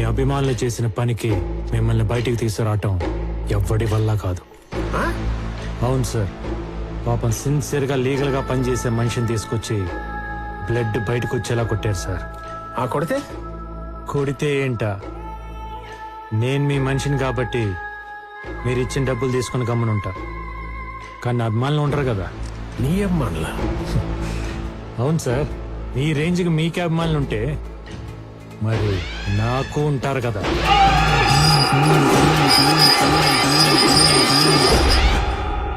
అభిమానులు చేసిన పనికి మిమ్మల్ని బయటికి తీసుకురావటం ఎవ్వడి వల్ల కాదు. అవును సార్, పాపం సిన్సియర్గా లీగల్గా పనిచేసే మనిషిని తీసుకొచ్చి బ్లడ్ బయటకు వచ్చేలా కొట్టారు సార్. ఆ కొడితే కొడితే ఏంటా, నేను మీ మనిషిని కాబట్టి మీరు ఇచ్చిన డబ్బులు తీసుకుని గమ్మునుంటా. కానీ అభిమానులు ఉంటారు కదా. నీ అమ్మానులా? అవును సార్, మీ రేంజ్కి మీకే అభిమానులు ఉంటే మరి నాకు ఉంటారు కదా.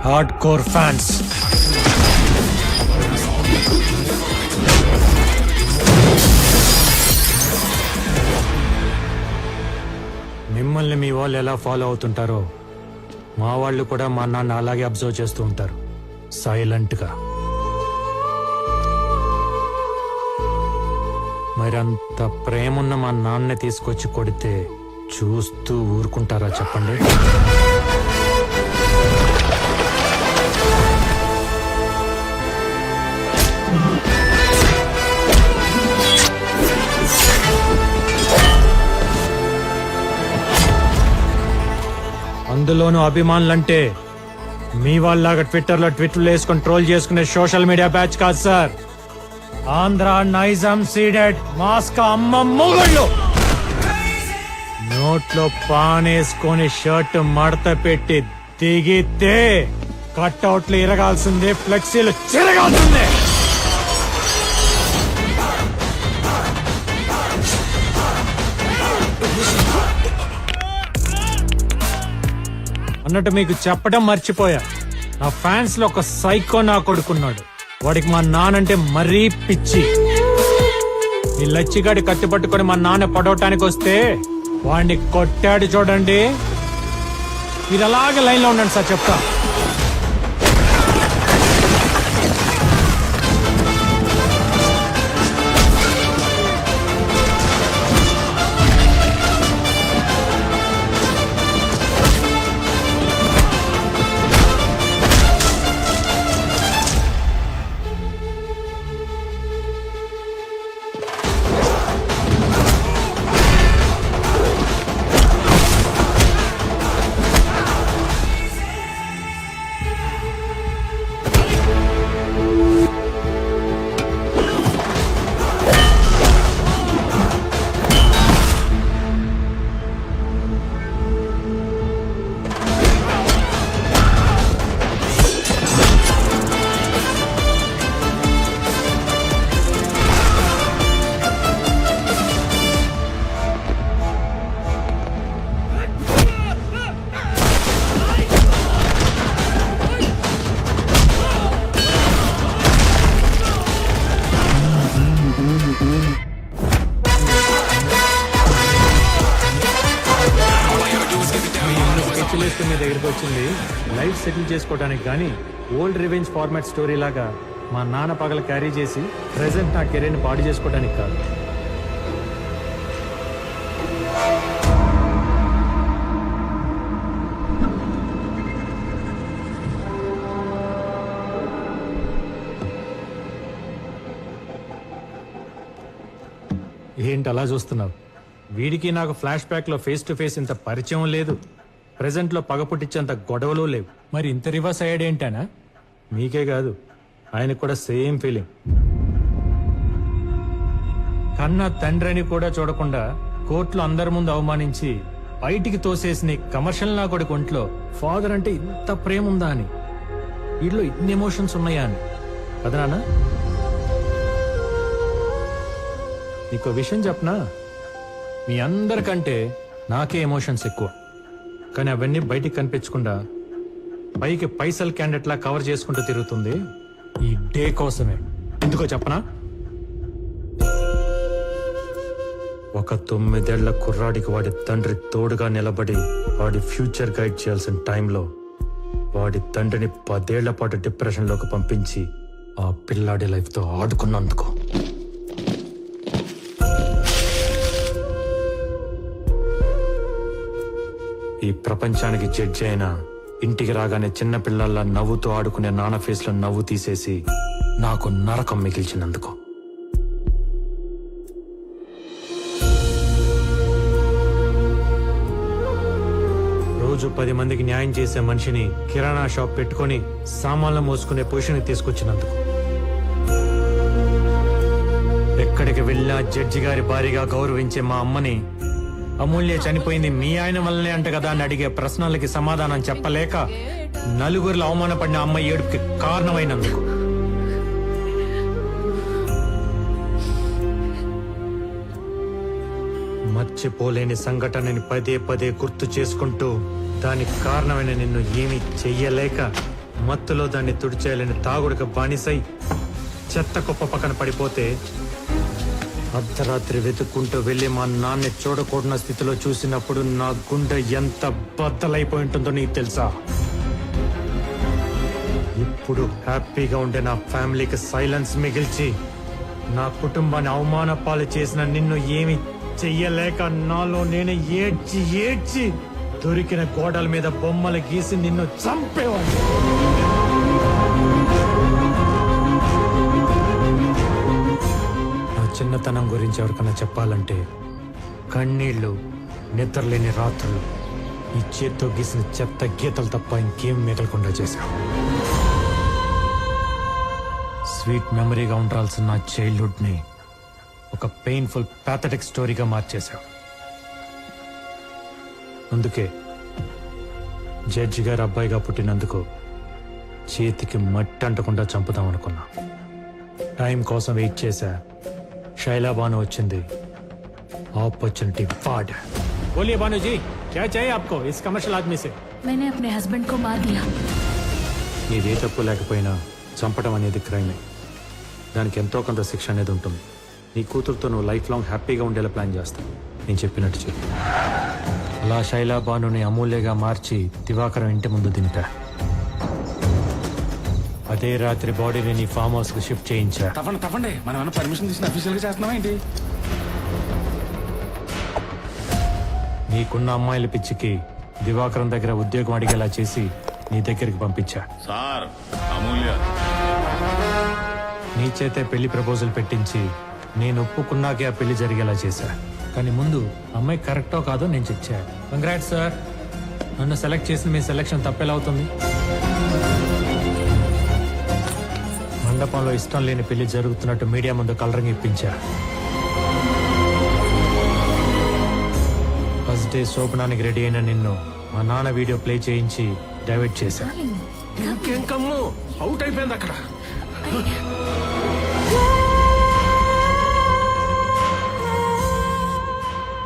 Hard core fans. మిమ్మల్ని మీ వాళ్ళు ఎలా ఫాలో అవుతుంటారో మా వాళ్ళు కూడా మా నాన్న అలాగే అబ్జర్వ్ చేస్తూ ఉంటారు, సైలెంట్గా. మరంత ప్రేమున్న మా నాన్న తీసుకొచ్చి కొడితే చూస్తూ ఊరుకుంటారా చెప్పండి? అందులోనూ అభిమానులంటే మీ వాళ్ళలాగా ట్విట్టర్లో ట్వీట్లు వేసుకొని ట్రోల్ చేసుకునే సోషల్ మీడియా బ్యాచ్ కాదు సార్. ఆంధ్ర నైజాం సీడెడ్ మాస్కా అమ్మ మొగుళ్ళు. నోట్లో పానేసుకొని షర్ట్ మడత పెట్టి దిగితే కట్అవుట్లు ఇరగాల్సిందే, ఫ్లెక్సీలు చిరగాల్సిందే. అన్నట్టు మీకు చెప్పడం మర్చిపోయా, నా ఫ్యాన్స్ లో ఒక సైకో నా కొడుకున్నాడు. వాడికి మా నానంటే మరీ పిచ్చి. ఈ లచ్చిగాడి కత్తి పట్టుకొని మా నాన్న పడవటానికి వస్తే వాడిని కొట్టాడు చూడండి. మీరు అలాగే లైన్ లో ఉండండి సార్, చెప్తా. మీ దగ్గరికి వచ్చింది లైఫ్ సెటిల్ చేసుకోవడానికి కానీ ఓల్డ్ రివెంజ్ ఫార్మాట్ స్టోరీ లాగా మా నాన్న పగల క్యారీ చేసి ప్రెసెంట్ నా కెరీర్ని పాడు చేసుకోవడానికి కాదు. ఏంటి అలా చూస్తున్నావు? వీడికి నాకు ఫ్లాష్ బ్యాక్ లో ఫేస్ టు ఫేస్ ఇంత పరిచయం లేదు, ప్రెజెంట్ లో పగ పుట్టించేంత గొడవలు లేవు. మరి ఇంత రివర్స్ అయ్యాడు ఏంటనా? మీకే కాదు, ఆయనకు కూడా సేమ్ ఫీలింగ్. కన్నా తండ్రిని కూడా చూడకుండా కోర్టులో అందరి ముందు అవమానించి బయటికి తోసేసిన కమర్షియల్ నా కొడుకు ఒంట్లో ఫాదర్ అంటే ఇంత ప్రేమ ఉందా అని, వీటిలో ఇన్ని ఎమోషన్స్ ఉన్నాయా అని. కదా నాన్న? నీకు విషయం చెప్పనా, మీ అందరికంటే నాకే ఎమోషన్స్ ఎక్కువ. కానీ అవన్నీ బయటికి కనిపించకుండా పైకి పైసల్ క్యాండిడేట్ లా కవర్ చేసుకుంటూ తిరుగుతుంది ఈ డే కోసమే. ఎందుకో చెప్పనా? ఒక 9 ఏళ్ల కుర్రాడికి వాడి తండ్రి తోడుగా నిలబడి వాడి ఫ్యూచర్ గైడ్ చేయాల్సిన టైంలో వాడి తండ్రిని 10 ఏళ్ల పాటు డిప్రెషన్లోకి పంపించి ఆ పిల్లాడి లైఫ్తో ఆడుకున్నందుకు. ఈ ప్రపంచానికి జడ్జి అయినా ఇంటికి రాగానే చిన్న పిల్లల్లా నవ్వుతో ఆడుకునే నాన్న ఫేస్ లో నవ్వు తీసేసి నాకు నరకం మిగిల్చినందుకు. రోజు 10 మందికి న్యాయం చేసే మనిషిని కిరాణా షాప్ పెట్టుకొని సామాన్లు మోసుకునే పొజిషన్ తీసుకొచ్చినందుకు. ఎక్కడికి వెళ్ళినా జడ్జి గారి భారీగా గౌరవించే మా అమ్మని అమూల్య చనిపోయింది మీ ఆయన వల్లనే అంట కదా అని అడిగే ప్రశ్నలకి సమాధానం చెప్పలేక నలుగురిలో అవమానపడిన అమ్మ ఏడుపుకి కారణమైనందుకు. మర్చిపోలేని సంఘటనని పదే పదే గుర్తు చేసుకుంటూ దానికి కారణమైన నిన్ను ఏమీ చెయ్యలేక మత్తులో దాన్ని తుడిచేయాలని తాగుడికి బానిసై చెత్త కుప్ప పక్కన పడిపోతే అర్ధరాత్రి వెతుక్కుంటూ వెళ్ళి మా నాన్న చూడకూడన స్థితిలో చూసినప్పుడు నా గుండె ఎంత బద్దలైపోయి ఉంటుందో నీకు తెలుసా? ఇప్పుడు హ్యాపీగా ఉండే నా ఫ్యామిలీకి సైలెన్స్ మిగిల్చి నా కుటుంబాన్ని అవమాన పాలు చేసిన నిన్ను ఏమి చెయ్యలేక నాలో నేను ఏడ్చి ఏడ్చి దొరికిన గోడల మీద బొమ్మలు గీసి నిన్ను చంపేవాడు. నా చిన్నతనం గురించి ఎవరికైనా చెప్పాలంటే కన్నీళ్లు, నిద్రలేని రాత్రులు, ఈ చేత్తో గీసిన చెత్త గీతలు తప్ప ఇంకేం మిగలకుండా చేశావు. స్వీట్ మెమరీగా ఉండాల్సిన నా చైల్డ్హుడ్ ని ఒక పెయిన్ఫుల్ ప్యాథటిక్ స్టోరీగా మార్చేశావు. అందుకే జడ్జి గారు అబ్బాయిగా పుట్టినందుకు చేతికి మట్టి అంటకుండా చంపుదాం అనుకున్నా. టైం కోసం వెయిట్ చేశా. శైలా బాను వచ్చింది. ఆపర్చునిటీ వాడా. बोलिए बानू जी, क्या चाहिए आपको इस कमर्शियल आदमी से? मैंने अपने हस्बैंड को मार दिया. నీదే తప్పు లేకపోయినా చంపడం అనేది క్రైమే. దానికి ఎంతో కొంత శిక్ష అనేది ఉంటుంది. నీ కూతురుతో నువ్వు లైఫ్ లాంగ్ హ్యాపీగా ఉండేలా ప్లాన్ చేస్తావు. నేను చెప్పినట్టు చెప్పు. అలా శైలా బానుని అమూల్యగా మార్చి దివాకరం ఇంటి ముందు దింపా. అదే రాత్రి బాడీని నీ ఫామ్ హౌస్ కు షిఫ్ట్ చేయించా. తప్పండి మనం ఏమైనా పర్మిషన్ తీసుకుని అఫీషియల్ గా చేస్తున్నావా ఏంటి? నీకున్న అమ్మాయిల పిచ్చికి దివాకరం దగ్గర ఉద్యోగం అడిగేలా చేసి నీ దగ్గరికి పంపించా. సార్ అమూల్య నీ చేతే పెళ్లి ప్రపోజల్ పెట్టించి నేను ఒప్పుకున్నాకే ఆ పెళ్లి జరిగేలా చేశా. కానీ ముందు అమ్మాయి కరెక్టో కాదో నేను చెక్ చేయాలి. కంగ్రాట్స్ సార్, నన్ను సెలెక్ట్ చేసిన మీ సెలెక్షన్ తప్పేలా అవుతుంది. మండపంలో ఇష్టం లేని పెళ్లి జరుగుతున్నట్టు మీడియా ముందు కలరింగ్ ఇప్పించా. ఫస్ట్ డే శోభనానికి రెడీ అయిన నిన్ను మా నాన్న వీడియో ప్లే చేయించి డైవర్ట్ చేశా. ఇంకేం కమ్ము అవుట్ అయిపోయింది అక్కడ.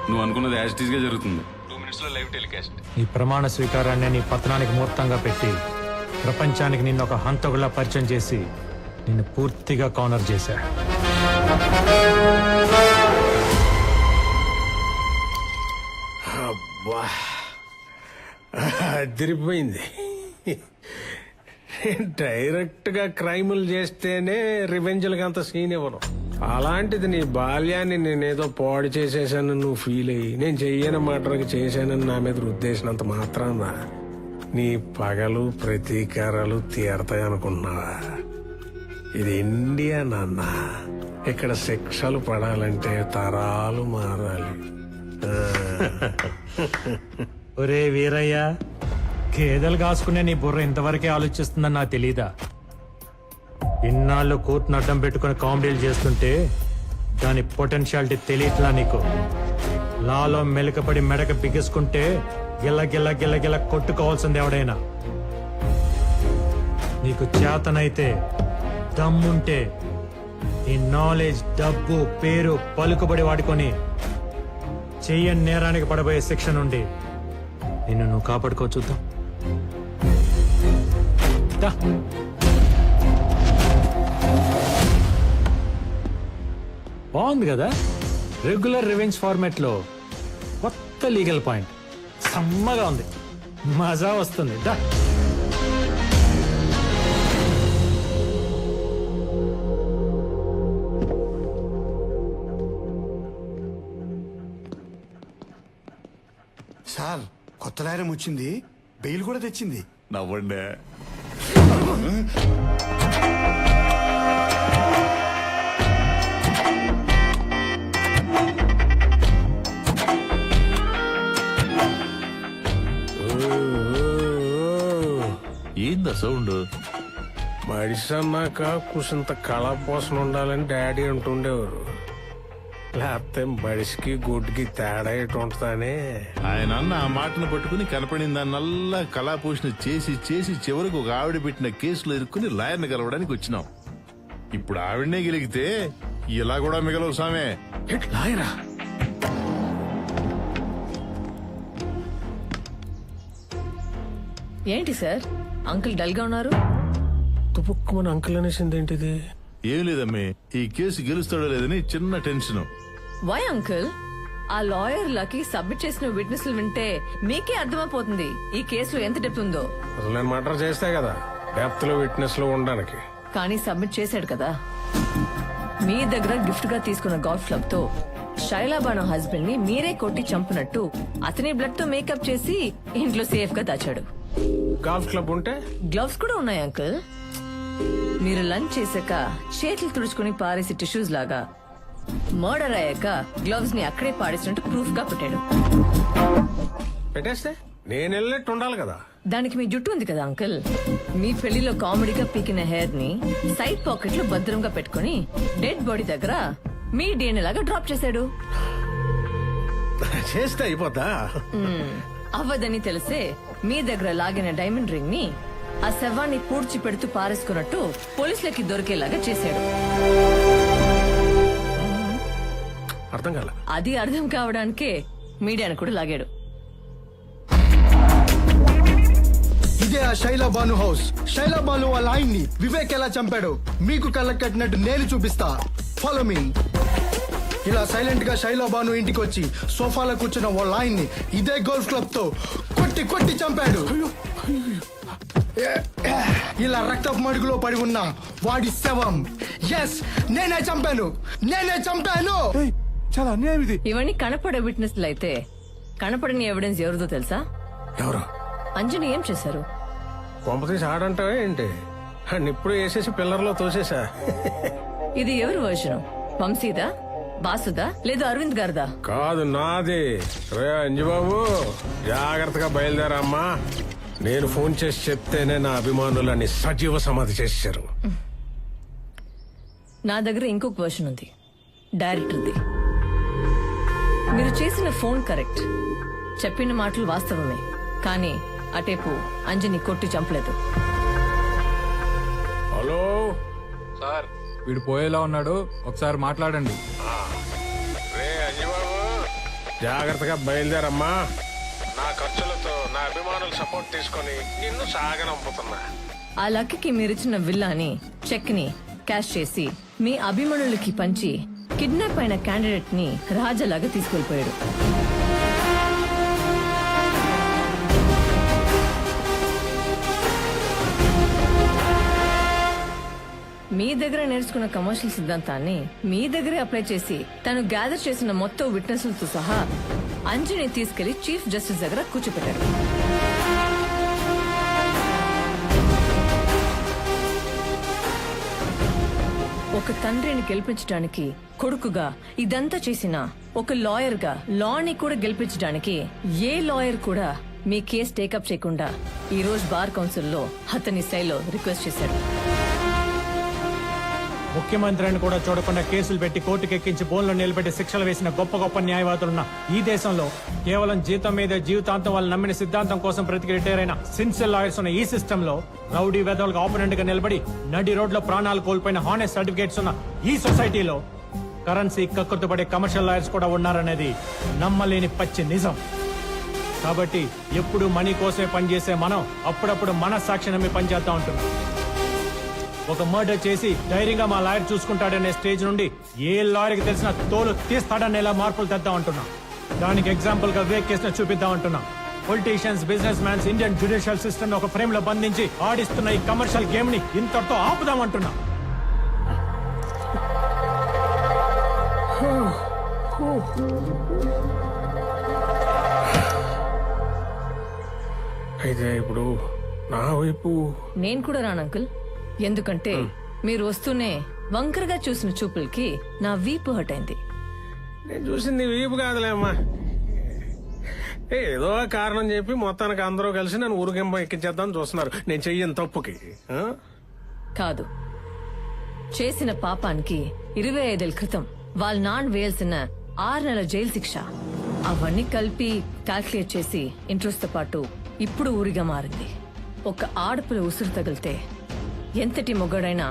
నువ్వు అనుకున్నది యాజ్ ఇట్ ఈస్ గా జరుగుతుంది. 2 minutes లో లైవ్ టెలికాస్ట్. నీ ప్రమాణ స్వీకారాన్ని నీ పతనానికి ముహూర్తంగా పెట్టి ప్రపంచానికి నిన్ను ఒక హంతకులా పరిచయం చేసి నిన్ను పూర్తిగా కార్నర్ చేశా. అబ్బా అదిరిపోయింది. డైరెక్ట్ గా క్రైములు చేస్తేనే రివెంజ్లకి అంత సీన్ ఇవ్వను. అలాంటిది నీ బాల్యాన్ని నేనేదో పాడు చేసేసానని నువ్వు ఫీల్ అయ్యి నేను చెయ్యని మాటలకు చేశానని నా మీద రుద్దేసినంత మాత్రాన నీ పగలు ప్రతీకారాలు తీరతాయి అనుకున్నావా? ఇది ఇండియా నాన్న. ఇక్కడ శిక్షలు పడాలంటే తరాలు మారాలి. ఒరే వీరయ్య, గేదెలు కాసుకునే నీ బుర్ర ఇంతవరకే ఆలోచిస్తుందని నాకు తెలీదా? ఇన్నాళ్ళు కోర్టును అడ్డం పెట్టుకుని కామెడీలు చేస్తుంటే దాని పొటెన్షియాలిటీ తెలియట్లా నీకు. లాలో మెలకపడి మెడక బిగుసుకుంటే గిల్ల గిల్ల గిల్ల గిల్ల కొట్టుకోవాల్సింది ఎవడైనా. నీకు చేతనైతే దమ్ముంటే ఈ నాలెడ్జ్, డబ్బు, పేరు, పలుకుబడి వాడుకొని చెయ్యని నేరానికి పడబోయే శిక్ష నుండి నిన్ను నువ్వు కాపాడుకో చూద్దాం. దా. బాగుంది కదా? రెగ్యులర్ రివెంజ్ ఫార్మాట్ లో కొత్త లీగల్ పాయింట్. సమ్మగా ఉంది, మజా వస్తుంది. దా. సార్, కొత్త లాయరం వచ్చింది, బెయిల్ కూడా తెచ్చింది. నవ్వండి. ఏందా సౌండ్? మడిసి అన్నాక కుసింత కళ పోసన ఉండాలని డాడీ అంటుండేవారు. లేకపోతే మడిసికి గుడ్డికి తేడా ఎటు ఉంటుందని. ఆయన అన్న ఆ మాటను పట్టుకుని కనపడింది దాన్నల్లా కళాపోషణ చేసి చేసి చివరికి ఒక ఆవిడ పెట్టిన కేసులో ఇరుక్కుని లాయర్ని కలవడానికి వచ్చినాం. ఇప్పుడు ఆవిడనే గెలిగితే ఇలా కూడా మిగలవు సామే. లాయరా? ఏంటి సార్ అంకుల్ డల్ గా ఉన్నారు? తుపుక్కుమని అంకుల్ అనేసింది ఏంటిది? ఏం లేదమ్మే, ఈ కేసు గెలుస్తాడో లేదని చిన్న టెన్షన్. Why uncle? ఆ లాయర్ లకి సబ్మిట్ చేసిన విట్నెస్లు వింటే మీకే అర్థమైపోతుంది ఈ కేసులో ఎంత డెప్త్ ఉందో. అసలు నేను మర్డర్ చేస్తే కదా డెప్త్ లో విట్నెస్ లో ఉండడానికి. కానీ సబ్మిట్ చేశాడు కదా. మీ దగ్గర గిఫ్ట్ గా తీసుకున్న గోల్ఫ్ క్లబ్ తో శైలాబాను హస్బెండ్ ని మీరే కొట్టి చంపినట్టు అతని బ్లడ్ తో మేకప్ చేసి ఇంట్లో సేఫ్ గా దాచాడు. గాల్ఫ్ క్లబ్ ఉంటే గ్లవ్స్ కూడా ఉన్నాయి అంకుల్. మీరు లంచ్ చేశాక చేతులు తుడుచుకుని పారేసి టిష్యూస్ లాగా మర్డర్ అయ్యాక గ్లవ్స్ ని అక్కడే పాడేసినట్టు ప్రూఫ్ గా పెట్టాడు. పెట్టేస్తే నేను వెళ్ళినట్టు ఉండాలి కదా. దానికి మీ జుట్టు ఉంది కదా అంకుల్, మీ పెళ్లిలో కామెడీగా పీకిన హెయిర్ ని సైడ్ పాకెట్ లో భద్రంగా పెట్టుకుని డెడ్ బాడీ దగ్గర మీ డిఎన్ఏ లాగా డ్రాప్ చేశాడు. చేస్తే అయిపోతా. అవ్వదని తెలిసే మీ దగ్గర లాగిన డైమండ్ రింగ్ ని ఆ శవాన్ని పూడ్చి పెడుతూ పారేసుకున్నట్టు పోలీసులకి దొరికేలాగా చేశాడు. అర్థం కాల. అది అర్థం కావడానికే మీడియాను కూడా లాగాడు. ఇదే ఆ శైలా బాను హౌస్. శైలా బాను వాళ్ళ ఆయన్ని వివేక్ ఎలా చంపాడు మీకు కళ్ళకు కట్టినట్టు నేను చూపిస్తా. Follow me. ఇలా సైలెంట్ గా శైలా బాను ఇంటికి వచ్చి సోఫాలో కూర్చున్న వాళ్ళ ఆయన్ని ఇదే గోల్ఫ్ క్లబ్ తో కొట్టి కొట్టి చంపాడు. ఇలా రక్తపు మడుగులో పడి ఉన్న వాడి శవం. ఎస్, నేనే చంపాను, నేనే చంపాను. చాలా అన్యాయం ఇది. ఇవన్నీ కనపడే విట్నెస్లు అయితే కనపడని ఎవిడెన్స్ ఎవరిదో తెలుసా? ఎవరు? అంజని ఏం చేశారు? కొంపతీసి ఆడంటావే ఏంటి? ఇప్పుడు వేసేసి పిల్లర్లో తోసేసా. ఇది ఎవరి వర్షను? వంశీదా, బాసుదా, లేదు అరవింద్ గారిదా? కాదు, నాది. రే అంజుబాబు, జాగ్రత్తగా బయలుదేరమ్మా. నేను ఫోన్ చేసి చెప్తేనే నా అభిమానులని సజీవ సమాధి చేశారు. నా దగ్గర ఇంకొక వర్షన్ ఉంది, డైరెక్టర్ది. మీరు చేసిన ఫోన్ కరెక్ట్, చెప్పిన మాటలు వాస్తవమే, కానీ అటేపు అంజని కొట్టి చంపలేదు. హలో సార్, వీడు పోయేలా ఉన్నాడు, ఒకసారి మాట్లాడండి. రే అంజుబాబు, జాగ్రత్తగా బయలుదేరమ్మా. నా ఖర్చులతో నా అభిమానుల సపోర్ట్ తీసుకొని నిన్ను సాగనంపుతున్నా. ఆ లక్కీకి మీరిచ్చిన విల్లాని చెక్ ని క్యాష్ చేసి మీ అభిమానులకి పంచి కిడ్నాప్ అయిన క్యాండిడేట్ ని రాజాలాగా తీసుకెళ్లిపోయాడు. మీ దగ్గర నేర్చుకున్న కమర్షియల్ సిద్ధాంతాన్ని మీ దగ్గరే అప్లై చేసి తను గ్యాదర్ చేసిన మొత్తం విట్నెస్లతో సహా అంజని తీసుకెళ్లి చీఫ్ జస్టిస్ దగ్గర కూర్చోపెట్టారు. ఒక తండ్రిని గెలిపించడానికి కొడుకుగా ఇదంతా చేసిన ఒక లాయర్ గా లాని కూడా గెలిపించడానికి ఏ లాయర్ కూడా మీ కేసు టేకప్ చేయకుండా ఈ రోజు బార్ కౌన్సిల్లో అతని శైలో రిక్వెస్ట్ చేశాడు. ముఖ్యమంత్రిని కూడా చూడకుండా కేసులు పెట్టి కోర్టుకు ఎక్కించి బోన్లో నిలబెట్టి శిక్షలు వేసిన గొప్ప గొప్ప న్యాయవాదులున్న ఈ దేశంలో కేవలం జీతం మీద జీవితాంతం వాళ్ళు నమ్మిన సిద్ధాంతం కోసం బ్రతికి రిటైర్ అయిన సిన్సియర్ లాయర్స్ ఉన్న ఈ సిస్టమ్ లో రౌడీ వెధవలకు ఆపోనెంట్ గా నిలబడి నడి రోడ్ లో ప్రాణాలు కోల్పోయిన హానెస్ట్ సర్టిఫికేట్స్ ఉన్న ఈ సొసైటీలో కరెన్సీ కక్కుర్తుపడే కమర్షియల్ లాయర్స్ కూడా ఉన్నారనేది నమ్మలేని పచ్చి నిజం. కాబట్టి ఎప్పుడు మనీ కోసమే పనిచేసే మనం అప్పుడప్పుడు మన సాక్షి నమ్మి పనిచేద్దాం ఉంటున్నాం. ఒక మర్డర్ చేసి ధైర్యంగా మా లాయర్ చూసుకుంటాడనే స్టేజ్ నుండి ఏ లాయర్కి తెలిసిన తోలు తీస్తాడనేలా మార్పులు తెద్దాం అంటున్నాం. దానికి ఎగ్జాంపుల్ గా వివేక్ కేసును చూపిద్దాం అంటున్నాం. Politicians, business mans Indian judicial system ఒక ఫ్రేమ్ లో బంధించి ఆడిస్తున్న ఈ కమర్షియల్ గేమ్ ని ఇంతటితో ఆపుదాం అంటున్నాం. అయితే ఇప్పుడు నా వైపు నేను కూడా రాను అంకుల్, ఎందుకంటే మీరు వస్తూనే వంకరగా చూసిన చూపులకి నా వీపు హట్ అయింది. నేను చూసింది వీపు కాదులేమ్మా, ఏదో కారణం చెప్పి మొత్తానికి అందరూ కలిసి నన్ను ఊరికింప ఎక్కించేద్దాం చూస్తున్నారు నేను చెయ్యని తప్పుకి ఆ? కాదు, చేసిన పాపానికి 25 ఏళ్ల క్రితం వాళ్ళ నాన్న వేయాల్సిన 6 నెలల జైలు శిక్ష అవన్నీ కలిపి క్యాల్కులేట్ చేసి ఇంట్రెస్ట్ తో పాటు ఇప్పుడు ఊరిగా మారింది. ఒక ఆడపిల్ల ఉసురు తగిలితే ఎంతటి మొగడైనా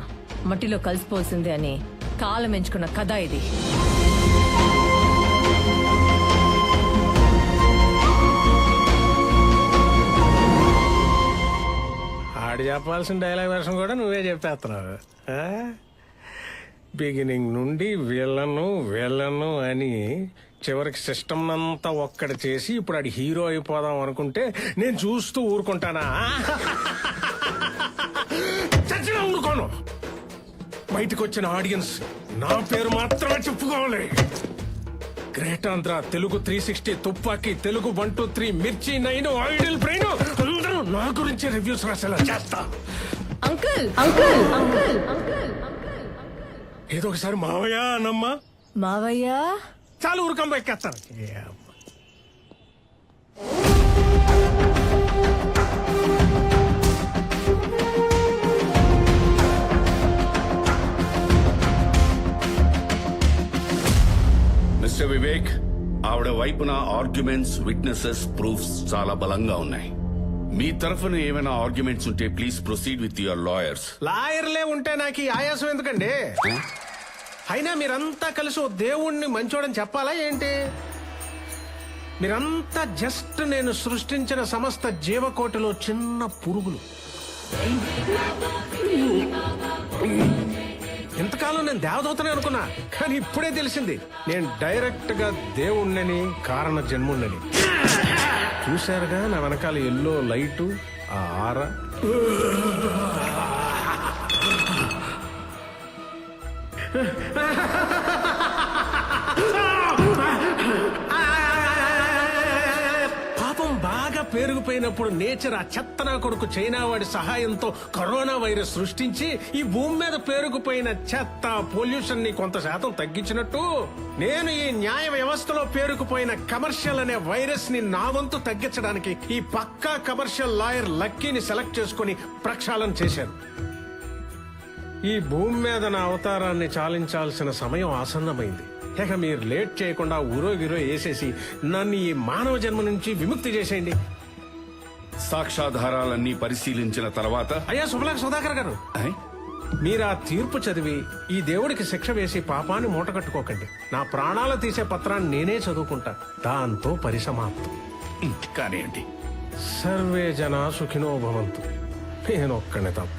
మట్టిలో కలిసిపోవాల్సిందే అని కాలం ఎంచుకున్న కథ ఇది. ఆడు చెప్పాల్సిన డైలాగ్ వెర్షన్ కూడా నువ్వే చెప్పేస్తున్నావు. బిగినింగ్ నుండి వీళ్ళను అని చివరికి సిస్టమ్ అంతా ఒక్కటి చేసి ఇప్పుడు ఆడి హీరో అయిపోదాం అనుకుంటే నేను చూస్తూ ఊరుకుంటానా? చచ్చినా ఊరుకోను. బయటకు వచ్చిన ఆడియన్స్ నా పేరు మాత్రమే చెప్పుకోవాలి. గ్రేట్ ఆంధ్ర, తెలుగు 360, తుపాకీ, తెలుగు 1 2 3, మిర్చి 9, ఐడిల్ బ్రెయిన్ అందరూ నా గురించి రివ్యూస్ రాసేలా చేస్తా. అంకుల్ అంకుల్ అంకుల్ అంకుల్ ఏదో ఒకసారి మావయ్య అన్నమ్మా. మావయ్య చాలు ఊరుకంబ ఎక్కేస్తాను. మిస్టర్ వివేక్, ఆవిడ వైపున ఆర్గ్యుమెంట్స్, విట్నెసెస్, ప్రూఫ్స్ చాలా బలంగా ఉన్నాయి. మీ తరఫున ఏమైనా ఆర్గ్యుమెంట్స్ ఉంటే please proceed with your lawyers. లాయర్లే ఉంటే నాకు ఈ ఆయాసం ఎందుకండి? అయినా మీరంతా కలిసి ఓ దేవుణ్ణి మంచోడని చెప్పాలా ఏంటి? మీరంతా జస్ట్ నేను సృష్టించిన సమస్త జీవకోటిలో చిన్న పురుగులు. ఇంతకాలం నేను దేవదూతనే అనుకున్నా, కానీ ఇప్పుడే తెలిసింది నేను డైరెక్ట్ గా దేవుణ్ణని, కారణ జన్ముణ్ణని. చూశారుగా నా వెనకాల ఎల్లో లైటు, ఆ ఆరా. పాపం బాగా పేరుకుపోయినప్పుడు నేచర్ ఆ చెత్తనా కొడుకు చైనా వాడి సహాయంతో కరోనా వైరస్ సృష్టించి ఈ భూమి మీద పేరుకుపోయిన చెత్త, పొల్యూషన్ ని కొంత శాతం తగ్గించినట్టు నేను ఈ న్యాయ వ్యవస్థలో పేరుకుపోయిన కమర్షియల్ అనే వైరస్ ని నా వంతు తగ్గించడానికి ఈ పక్కా కమర్షియల్ లాయర్ లక్కీని సెలెక్ట్ చేసుకుని ప్రక్షాళన చేశాను. ఈ భూమి మీద నా అవతారాన్ని చాలించాల్సిన సమయం ఆసన్నమైంది. ఇక మీరు లేట్ చేయకుండా ఊరో గిరో వేసేసి నన్ను ఈ మానవ జన్మ నుంచి విముక్తి చేసేయండి. సాక్ష్యాధారాలన్నీ పరిశీలించిన తర్వాత అయ్యా శుభలాక్ సుధాకర్ గారు, మీరు ఆ తీర్పు చదివి ఈ దేవుడికి శిక్ష వేసి పాపాన్ని మూటగట్టుకోకండి. నా ప్రాణాలు తీసే పత్రాన్ని నేనే చదువుకుంటా. దాంతో పరిసమాప్తం. కానివ్వండి. సర్వే జనా సుఖినో భవంతు. నేనొక్కనే తప్ప.